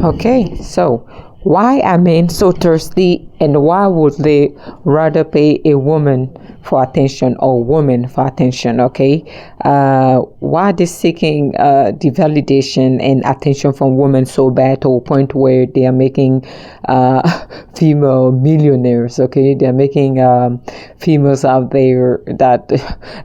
Okay, so why are men so thirsty, and why would they rather pay a woman for attention or woman for attention? Okay, why are they seeking the validation and attention from women so bad to a point where they are making female millionaires? Okay, they are making females out there that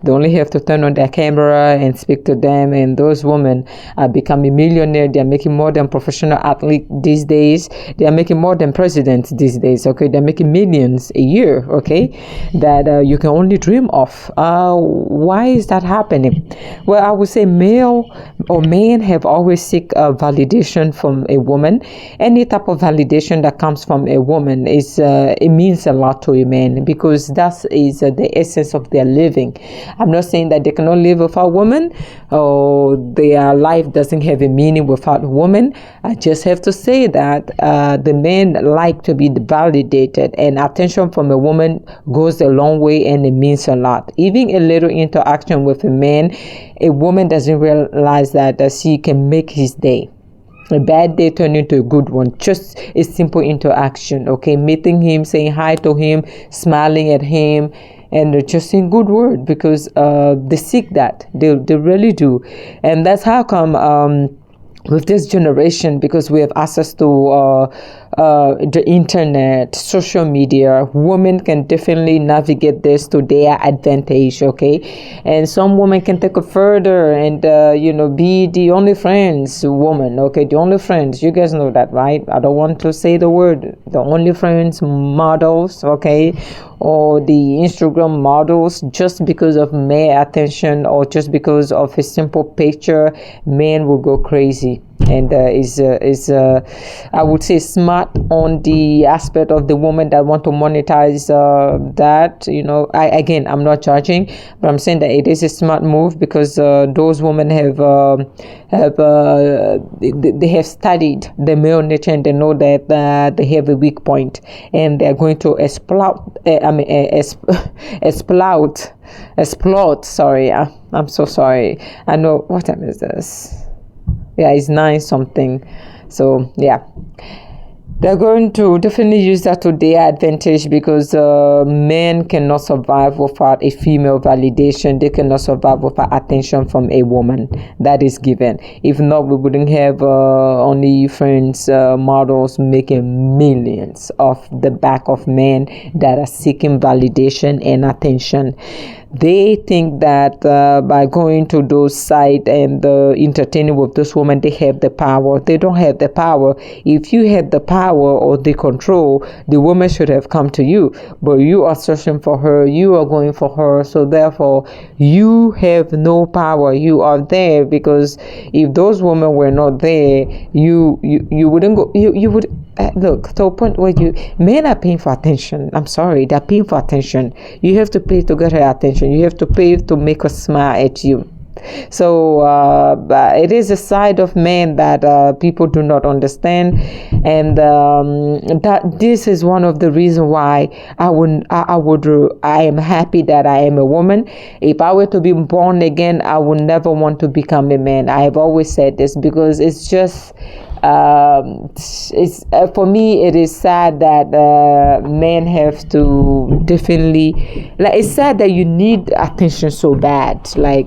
they only have to turn on their camera and speak to them, and those women are becoming millionaire. They are making more than professional athletes these days. They are making more than presidents these days. Okay, they're making millions a year. Okay, that you can only dream of. Why is that happening? Well, I would say male or men have always seek validation from a woman. Any type of validation that comes from a woman is it means a lot to a man, because that is the essence of their living. I'm not saying that they cannot live without women or their life doesn't have a meaning without a woman. I just have to say that the men like to be validated, and attention from a woman goes a long way, and it means a lot. Even a little interaction with a man, a woman doesn't realize that she can make his day. A bad day turned into a good one. Just a simple interaction, okay? Meeting him, saying hi to him, smiling at him, and just saying good word, because they seek that. They really do. And that's how come with this generation, because we have access to the internet, social media, women can definitely navigate this to their advantage, okay? And some women can take it further and, be the only friends woman, okay? The only friends, you guys know that, right? I don't want to say the word, the only friends models, okay? Or the Instagram models, just because of male attention or just because of a simple picture, men will go crazy. And is I would say smart on the aspect of the woman that want to monetize that. I'm not judging, but I'm saying that it is a smart move, because those women have they have studied the male nature, and they know that they have a weak point, and they are going to exploit. Sorry, I'm so sorry. I know, what time is this? Yeah, it's 9 something. So yeah, they're going to definitely use that to their advantage, because men cannot survive without a female validation. They cannot survive without attention from a woman. That is given. If not, we wouldn't have only friends models making millions off the back of men that are seeking validation and attention. They think that by going to those sites and entertaining with those women, they have the power. They don't have the power. If you have the power or the control, the woman should have come to you. But you are searching for her. You are going for her. So therefore, you have no power. You are there because if those women were not there, you wouldn't go. You would. Look, to a point where men are paying for attention. I'm sorry, they're paying for attention. You have to pay to get her attention. You have to pay to make her smile at you. So it is a side of men that people do not understand, and that this is one of the reasons why I am happy that I am a woman. If I were to be born again, I would never want to become a man. I have always said this, because it's just it's for me it is sad that men have to definitely, like, it's sad that you need attention so bad to a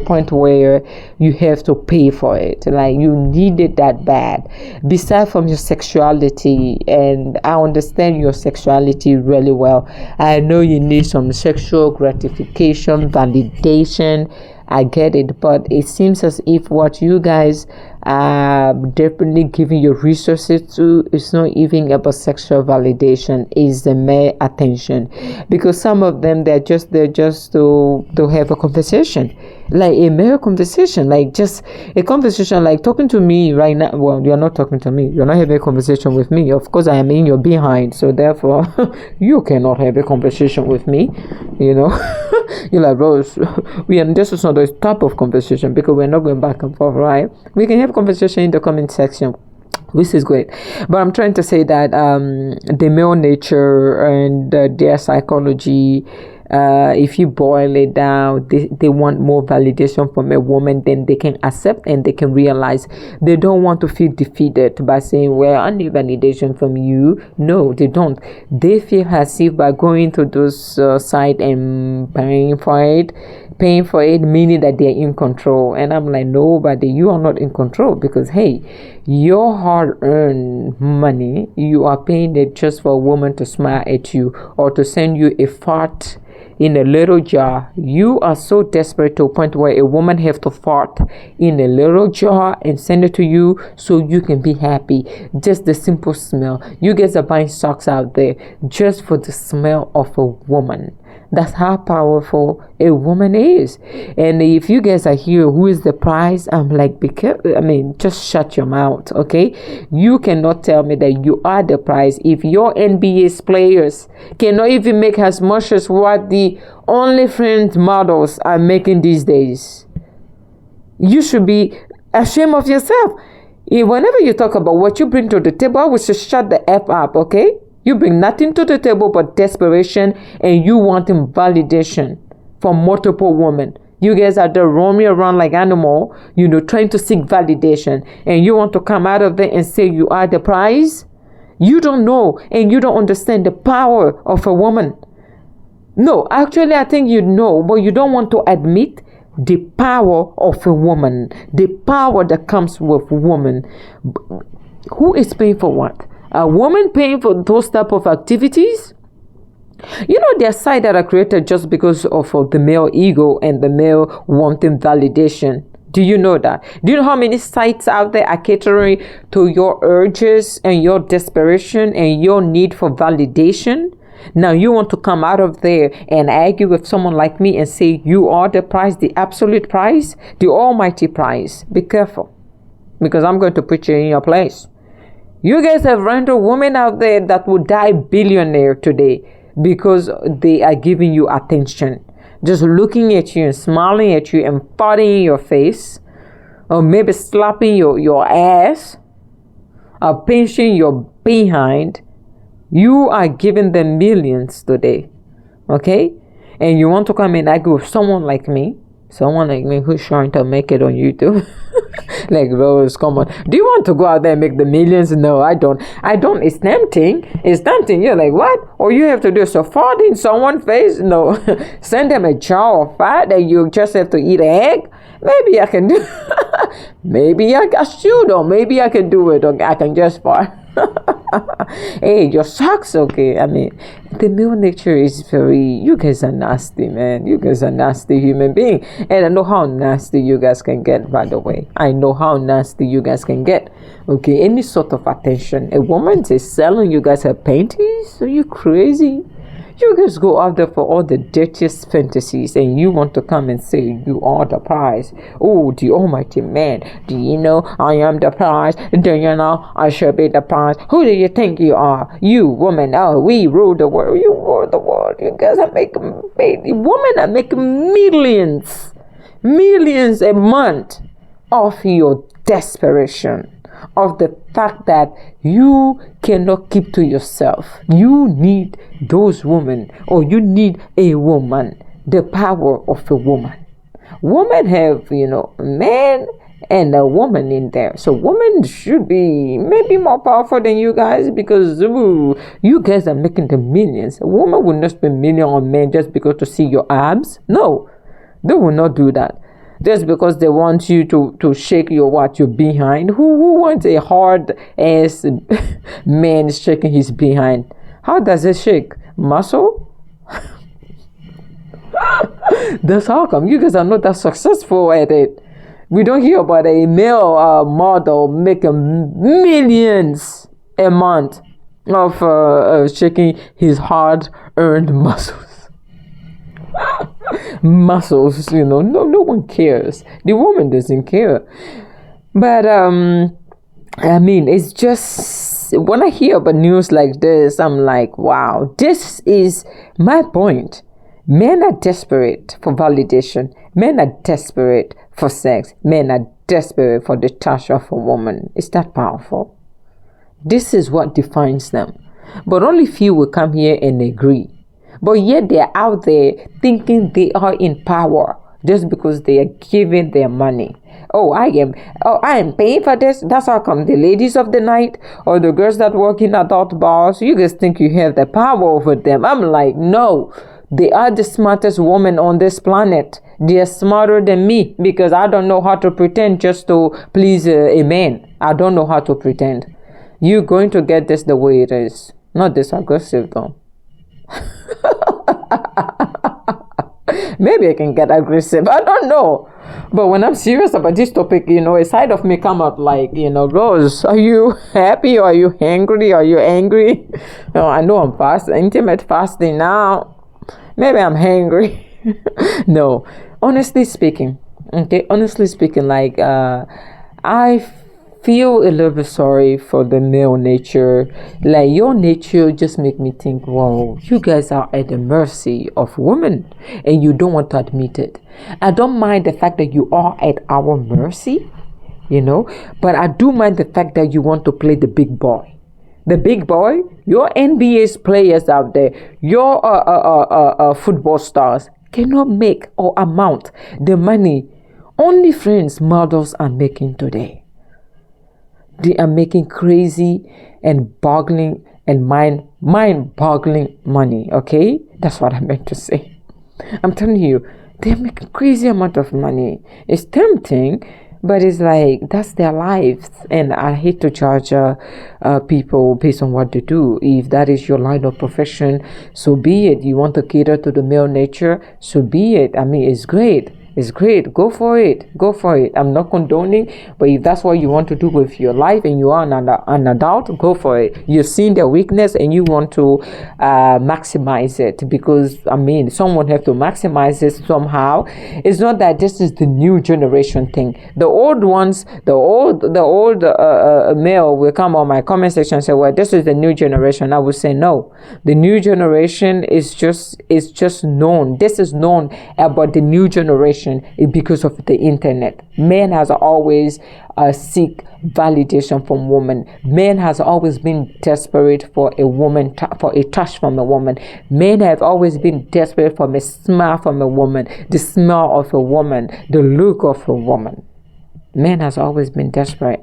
point where you have to pay for it. Like, you need it that bad, besides from your sexuality. And I understand your sexuality really well. I know you need some sexual gratification, validation. I get it, but it seems as if what you guys are definitely giving your resources to is not even about sexual validation, is the male attention. Because some of them, they're just to have a conversation, like a mere conversation, like just a conversation, like talking to me right now. Well, you're not talking to me, you're not having a conversation with me. Of course, I am in your behind, so therefore you cannot have a conversation with me, You're like, Rose, this is not the type of conversation, because we're not going back and forth, right? We can have conversation in the comment section, which is great. But I'm trying to say that the male nature and their psychology if you boil it down, they want more validation from a woman than they can accept, and they can realize they don't want to feel defeated by saying, well, I need validation from you. No, they don't. They feel as if by going to those sites and paying for it, meaning that they're in control. And I'm like, nobody, you are not in control, because hey, your hard-earned money, you are paying it just for a woman to smile at you or to send you a fart in a little jar. You are so desperate to a point where a woman have to fart in a little jar and send it to you so you can be happy. Just the simple smell. You guys are buying socks out there just for the smell of a woman. That's how powerful a woman is. And if you guys are here, who is the prize? I'm like, just shut your mouth, okay? You cannot tell me that you are the prize if your NBA players cannot even make as much as what the OnlyFans models are making these days. You should be ashamed of yourself. Whenever you talk about what you bring to the table, I would say shut the F up, okay? You bring nothing to the table but desperation, and you wanting validation from multiple women. You guys are there roaming around like animal, trying to seek validation, and you want to come out of there and say you are the prize? You don't know, and you don't understand the power of a woman. No, actually, I think you know, but you don't want to admit the power of a woman, the power that comes with woman. Who is paying for what? A woman paying for those type of activities? There are sites that are created just because of the male ego and the male wanting validation. Do you know that? Do you know how many sites out there are catering to your urges and your desperation and your need for validation? Now you want to come out of there and argue with someone like me and say you are the prize, the absolute prize, the almighty prize. Be careful, because I'm going to put you in your place. You guys have rented women out there that would die billionaire today because they are giving you attention. Just looking at you and smiling at you and farting in your face, or maybe slapping your ass, or pinching your behind. You are giving them millions today, okay? And you want to come and argue with someone like me who's trying to make it on YouTube. Like, Rose, come on. Do you want to go out there and make the millions? No, I don't. It's tempting. You're like, what? Or you have to do so fart in someone's face? No. Send them a jar of fat and you just have to eat an egg? Maybe I can do. Maybe I should, or maybe I can do it, or I can just fart. Hey, your socks, okay? The male nature is you guys are nasty, man. You guys are nasty human being. And I know how nasty you guys can get, by the way. I know how nasty you guys can get. Okay, any sort of attention. A woman is selling you guys her panties? Are you crazy? You guys go out there for all the dirtiest fantasies, and you want to come and say you are the prize. Oh, the almighty man. Do you know I am the prize? Do you know I should be the prize? Who do you think you are? You, woman. Oh, we rule the world. You rule the world. You guys are making women are making millions a month off your desperation, of the fact that you cannot keep to yourself. You need those women, or you need a woman, the power of a woman. Women have, a man and a woman in there. So women should be maybe more powerful than you guys, because you guys are making the millions. A woman will not spend millions on men just because to see your abs. No, they will not do that. Just because they want you to shake your behind. Who wants a hard ass man shaking his behind? How does it shake? Muscle? That's how come you guys are not that successful at it. We don't hear about a male model making millions a month of shaking his hard-earned muscles. No one cares. The woman doesn't care. But it's just, when I hear about news like this, I'm like, wow, this is my point. Men are desperate for validation. Men are desperate for sex. Men are desperate for the touch of a woman. Is that powerful? This is what defines them. But only few will come here and agree. But yet they're out there thinking they are in power just because they are giving their money. I am paying for this. That's how come the ladies of the night or the girls that work in adult bars, you guys think you have the power over them. I'm like, no. They are the smartest women on this planet. They are smarter than me because I don't know how to pretend just to please a man. I don't know how to pretend. You're going to get this the way it is. Not this aggressive though. Maybe I can get aggressive. I don't know. But when I'm serious about this topic, a side of me come out like, Rose, are you happy? Or are you angry? Are you angry? I know I'm intermittent fasting now. Maybe I'm hungry. No, honestly speaking, like, I feel a little bit sorry for the male nature. Like, your nature just make me think, wow, you guys are at the mercy of women and you don't want to admit it. I don't mind the fact that you are at our mercy, but I do mind the fact that you want to play the big boy. The big boy, your NBA's players out there, your football stars cannot make or amount the money only friends models are making today. They are making crazy and boggling and mind-boggling money, okay? That's what I meant to say. I'm telling you, they're making crazy amount of money. It's tempting, but it's like, that's their lives. And I hate to judge people based on what they do. If that is your line of profession, so be it. You want to cater to the male nature, so be it. I mean, it's great. It's great. Go for it. I'm not condoning, but if that's what you want to do with your life and you are an adult, go for it. You've seen their weakness and you want to maximize it because, someone have to maximize it somehow. It's not that this is the new generation thing. The old ones, the old male will come on my comment section and say, well, this is the new generation. I would say, no. The new generation is just known. This is known about the new generation because of the internet. Men has always seek validation from women. Men has always been desperate for a woman, for a touch from a woman. Men have always been desperate for a smile from a woman, the smell of a woman, the look of a woman. Men has always been desperate.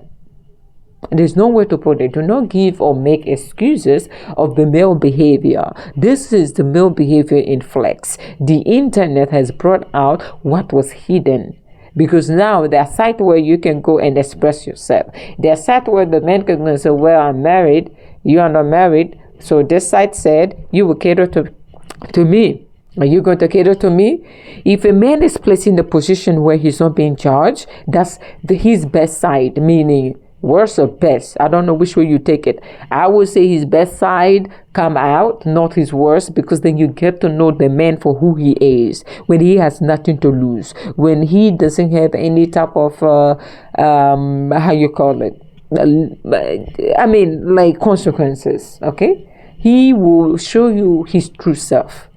There's no way to put it. Do not give or make excuses of the male behavior. This is the male behavior in flex. The internet has brought out what was hidden. Because now there are sites where you can go and express yourself. There are sites where the men can go and say, well, I'm married. You are not married. So this site said, you will cater to me. Are you going to cater to me? If a man is placed in the position where he's not being charged, that's his best side, meaning worst or best. I don't know which way you take it. I would say his best side come out, not his worst, because then you get to know the man for who he is. When he has nothing to lose. When he doesn't have any type of, how you call it? Like consequences, okay? He will show you his true self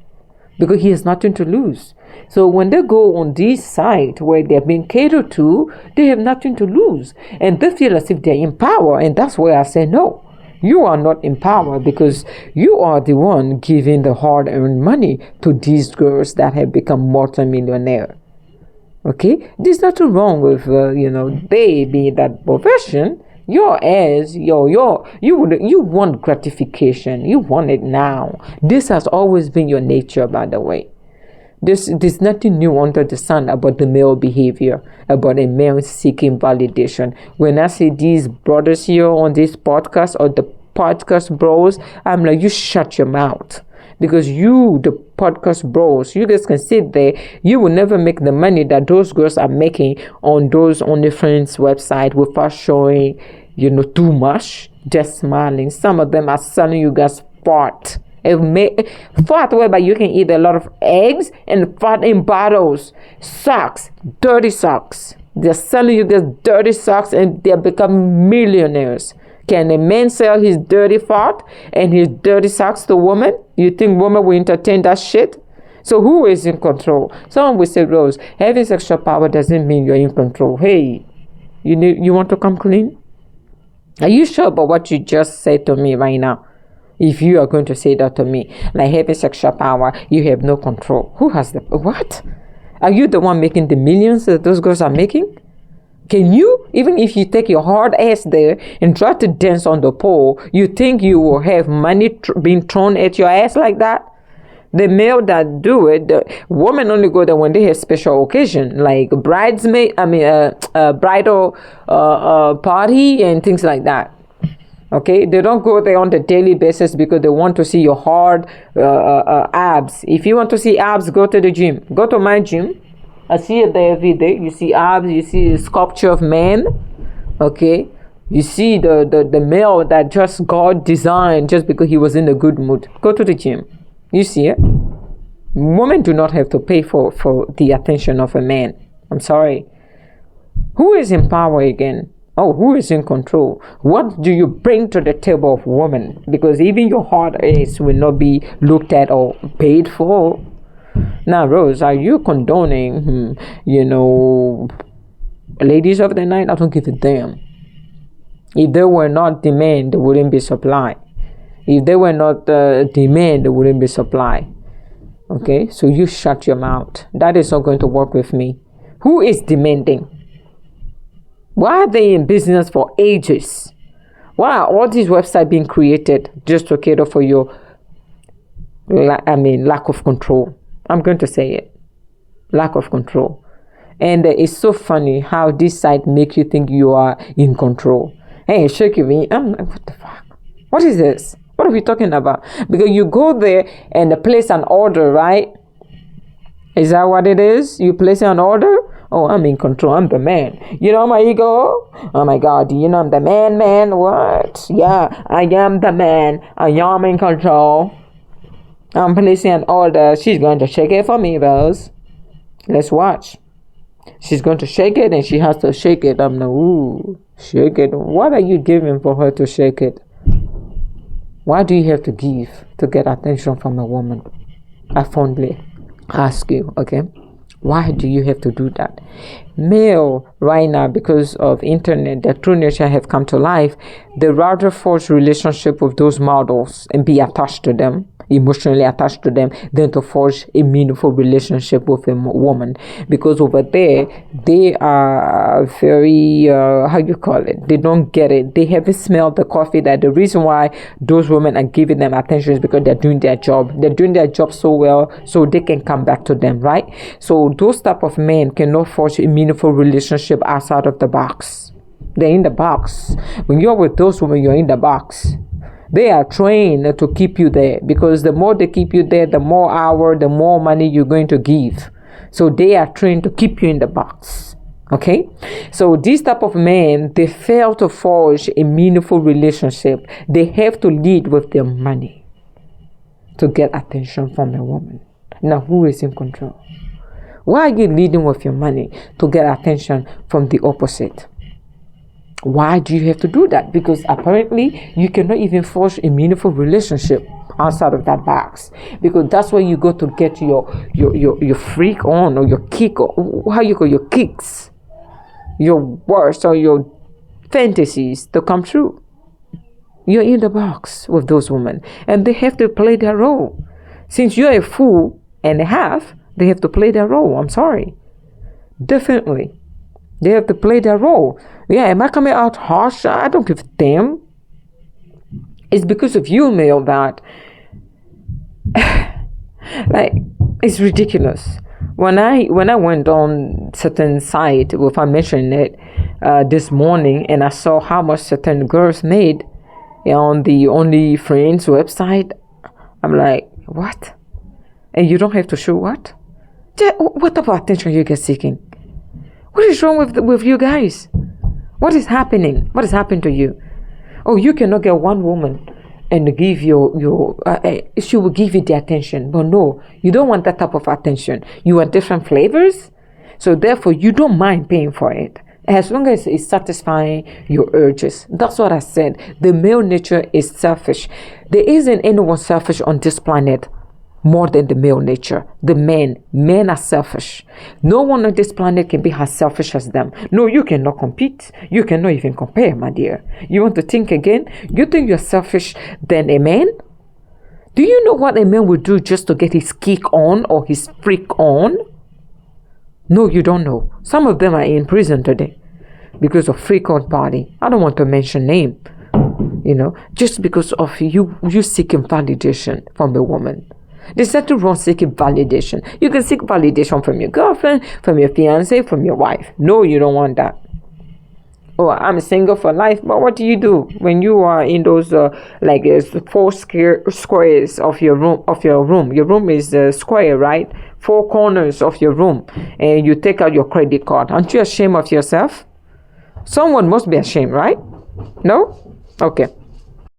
because he has nothing to lose. So when they go on this site where they're being catered to, they have nothing to lose. And they feel as if they're in power. And that's why I say, no, you are not in power because you are the one giving the hard-earned money to these girls that have become multimillionaire. Okay? There's nothing wrong with, they being that profession. Your heirs, you want gratification. You want it now. This has always been your nature, by the way. There's nothing new under the sun about the male behavior, about a male seeking validation. When I see these brothers here on this podcast or the podcast bros, I'm like, you shut your mouth. Because you, the podcast bros, you guys can sit there. You will never make the money that those girls are making on those OnlyFans website without showing, too much. Just smiling. Some of them are selling you guys fart. Fart whereby you can eat a lot of eggs and fart in bottles. Socks, dirty socks. They're selling you guys dirty socks and they're becoming millionaires. Can a man sell his dirty fart and his dirty socks to a woman? You think women will entertain that shit? So who is in control? Someone will say, Rose, having sexual power doesn't mean you're in control. Hey, you want to come clean? Are you sure about what you just said to me right now? If you are going to say that to me, like having sexual power, you have no control. Who has the what? Are you the one making the millions that those girls are making? Can you, even if you take your hard ass there and try to dance on the pole, you think you will have money being thrown at your ass like that? The male that do it, the women only go there when they have special occasion, like bridal party and things like that. Okay, they don't go there on the daily basis because they want to see your hard abs. If you want to see abs, go to the gym. Go to my gym. I see it there every day. You see abs. You see the sculpture of man. Okay, you see the male that just God designed just because he was in a good mood. Go to the gym. You see it. Women do not have to pay for the attention of a man. I'm sorry. Who is in power again? Oh, who is in control? What do you bring to the table of women? Because even your hard ass will not be looked at or paid for. Now, Rose, are you condoning, ladies of the night? I don't give a damn. If there were not demand, there wouldn't be supply. If there were not demand, there wouldn't be supply. Okay, so you shut your mouth. That is not going to work with me. Who is demanding? Why are they in business for ages? Why are all these websites being created just to cater for your, lack of control? I'm going to say it. Lack of control. And it's so funny how this site make you think you are in control. Hey, shake me. What the fuck? What is this? What are we talking about? Because you go there and place an order, right? Is that what it is? You place an order? Oh, I'm in control. I'm the man. You know my ego? Oh my God. Do you know I'm the man? What? Yeah, I am the man. I am in control. I'm placing an order. She's going to shake it for me, Rose. Let's watch. She's going to shake it and she has to shake it. I'm like, ooh, shake it. What are you giving for her to shake it? Why do you have to give to get attention from a woman? I fondly ask you, okay? Why do you have to do that? Male, right now, because of internet, their true nature have come to life, they rather forge relationship with those models and be attached to them, emotionally attached to them, than to forge a meaningful relationship with a woman. Because over there, they are very, they don't get it. They haven't smelled the coffee. That the reason why those women are giving them attention is because they're doing their job. They're doing their job so well, so they can come back to them, right? So those type of men cannot forge a meaningful relationship outside of the box. They're in the box. When you're with those women, you're in the box. They are trained to keep you there, because the more they keep you there, the more hour, the more money you're going to give. So they are trained to keep you in the box. Okay? So these type of men, they fail to forge a meaningful relationship. They have to lead with their money to get attention from a woman. Now, who is in control? Why are you leading with your money to get attention from the opposite? Why do you have to do that? Because apparently you cannot even forge a meaningful relationship outside of that box. Because that's where you go to get your freak on, or your kick, or how you call your kicks, your worst or your fantasies to come true. You're in the box with those women, and they have to play their role. Since you're a fool and a half, they have to play their role. I'm sorry. Definitely. They have to play their role. Yeah, am I coming out harsh? I don't give a damn. It's because of you, male, that it's ridiculous. When I went on certain site, if I mentioned it this morning, and I saw how much certain girls made on the OnlyFriends website, I'm like, what? And you don't have to show what? What type of attention you get seeking? What is wrong with you guys? What is happening? What has happened to you? Oh, you cannot get one woman and give she will give you the attention. But no, you don't want that type of attention. You want different flavors. So therefore, you don't mind paying for it, as long as it's satisfying your urges. That's what I said. The male nature is selfish. There isn't anyone selfish on this planet more than the male nature. The men are selfish. No one on this planet can be as selfish as them. No, you cannot compete. You cannot even compare, my dear. You want to think again? You think you're selfish than a man? Do you know what a man would do just to get his kick on or his freak on? No, you don't know. Some of them are in prison today because of freak on party. I don't want to mention name, just because of you seeking validation from a woman. There's nothing wrong seeking validation. You can seek validation from your girlfriend, from your fiance, from your wife. No, you don't want that. Oh, I'm single for life. But what do you do when you are in those four squares of your room? Your room is square, right? Four corners of your room, and you take out your credit card. Aren't you ashamed of yourself? Someone must be ashamed, right? No? Okay.